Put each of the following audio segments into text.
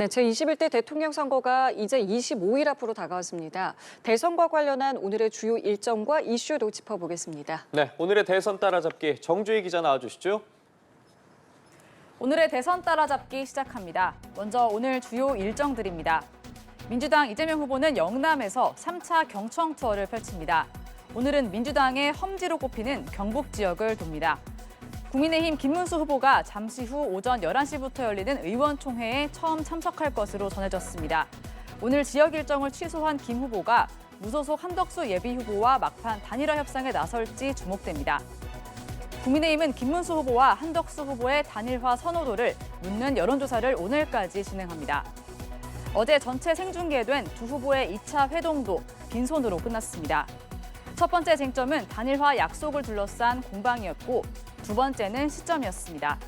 네, 제21대 대통령 선거가 이제 25일 앞으로 다가왔습니다. 대선과 관련한 오늘의 주요 일정과 이슈도 짚어보겠습니다. 네, 오늘의 대선 따라잡기 정주희 기자 나와주시죠. 오늘의 대선 따라잡기 시작합니다. 먼저 오늘 주요 일정들입니다. 민주당 이재명 후보는 영남에서 3차 경청 투어를 펼칩니다. 오늘은 민주당의 험지로 꼽히는 경북 지역을 돕니다. 국민의힘 김문수 후보가 잠시 후 오전 11시부터 열리는 의원총회에 처음 참석할 것으로 전해졌습니다. 오늘 지역 일정을 취소한 김 후보가 무소속 한덕수 예비후보와 막판 단일화 협상에 나설지 주목됩니다. 국민의힘은 김문수 후보와 한덕수 후보의 단일화 선호도를 묻는 여론조사를 오늘까지 진행합니다. 어제 전체 생중계된 두 후보의 2차 회동도 빈손으로 끝났습니다. 첫 번째 쟁점은 단일화 약속을 둘러싼 공방이었고 두 번째는 시점이었습니다.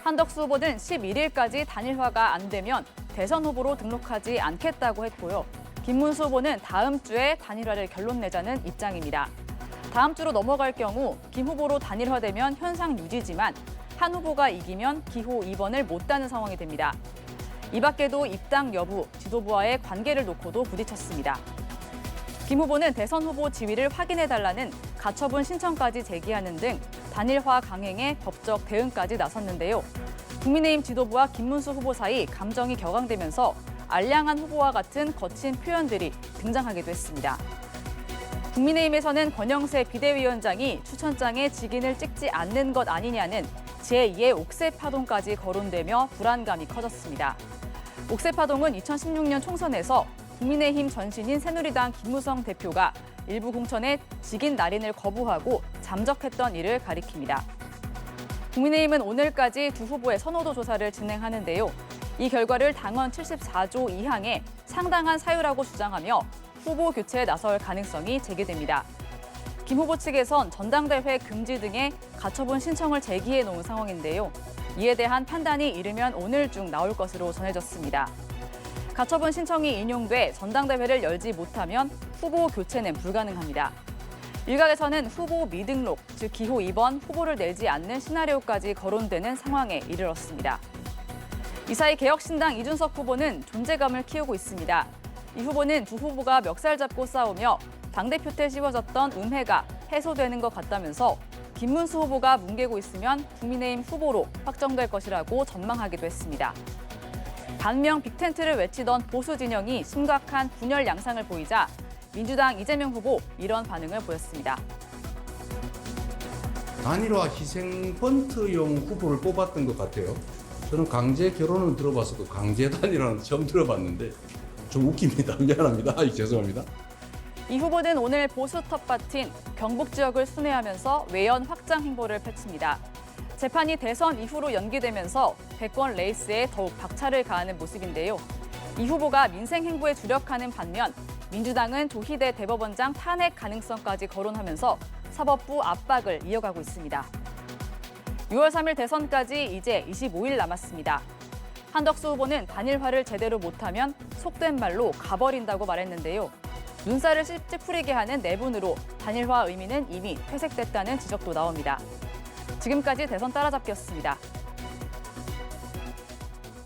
한덕수 후보는 11일까지 단일화가 안 되면 대선 후보로 등록하지 않겠다고 했고요. 김문수 후보는 다음 주에 단일화를 결론 내자는 입장입니다. 다음 주로 넘어갈 경우 김 후보로 단일화되면 현상 유지지만 한 후보가 이기면 기호 2번을 못 따는 상황이 됩니다. 이 밖에도 입당 여부, 지도부와의 관계를 놓고도 부딪혔습니다. 김 후보는 대선 후보 지위를 확인해달라는 가처분 신청까지 제기하는 등 단일화 강행에 법적 대응까지 나섰는데요. 국민의힘 지도부와 김문수 후보 사이 감정이 격앙되면서 알량한 후보와 같은 거친 표현들이 등장하기도 했습니다. 국민의힘에서는 권영세 비대위원장이 추천장에 직인을 찍지 않는 것 아니냐는 제2의 옥새 파동까지 거론되며 불안감이 커졌습니다. 옥새 파동은 2016년 총선에서 국민의힘 전신인 새누리당 김무성 대표가 일부 공천에 직인 날인을 거부하고 잠적했던 일을 가리킵니다. 국민의힘은 오늘까지 두 후보의 선호도 조사를 진행하는데요. 이 결과를 당원 74조 2항에 상당한 사유라고 주장하며 후보 교체에 나설 가능성이 제기됩니다. 김 후보 측에선 전당대회 금지 등의 가처분 신청을 제기해 놓은 상황인데요. 이에 대한 판단이 이르면 오늘 중 나올 것으로 전해졌습니다. 가처분 신청이 인용돼 전당대회를 열지 못하면 후보 교체는 불가능합니다. 일각에서는 후보 미등록, 즉 기호 2번 후보를 내지 않는 시나리오까지 거론되는 상황에 이르렀습니다. 이 사이 개혁신당 이준석 후보는 존재감을 키우고 있습니다. 이 후보는 두 후보가 멱살 잡고 싸우며 당대표 때 씌워졌던 음해가 해소되는 것 같다면서 김문수 후보가 뭉개고 있으면 국민의힘 후보로 확정될 것이라고 전망하기도 했습니다. 반명 빅텐트를 외치던 보수 진영이 심각한 분열 양상을 보이자 민주당 이재명 후보 이런 반응을 보였습니다. 단일화 희생 번트용 후보를 뽑았던 것 같아요. 저는 강제 결혼은 들어봤어도 강제 단일화는 처음 들어봤는데 좀 웃깁니다. 미안합니다. 죄송합니다. 이 후보는 오늘 보수 텃밭인 경북 지역을 순회하면서 외연 확장 행보를 펼칩니다. 재판이 대선 이후로 연기되면서 대권 레이스에 더욱 박차를 가하는 모습인데요. 이 후보가 민생 행보에 주력하는 반면 민주당은 조희대 대법원장 탄핵 가능성까지 거론하면서 사법부 압박을 이어가고 있습니다. 6월 3일 대선까지 이제 25일 남았습니다. 한덕수 후보는 단일화를 제대로 못하면 속된 말로 가버린다고 말했는데요. 눈살을 찌푸리게 하는 내분으로 단일화 의미는 이미 퇴색됐다는 지적도 나옵니다. 지금까지 대선 따라잡기였습니다.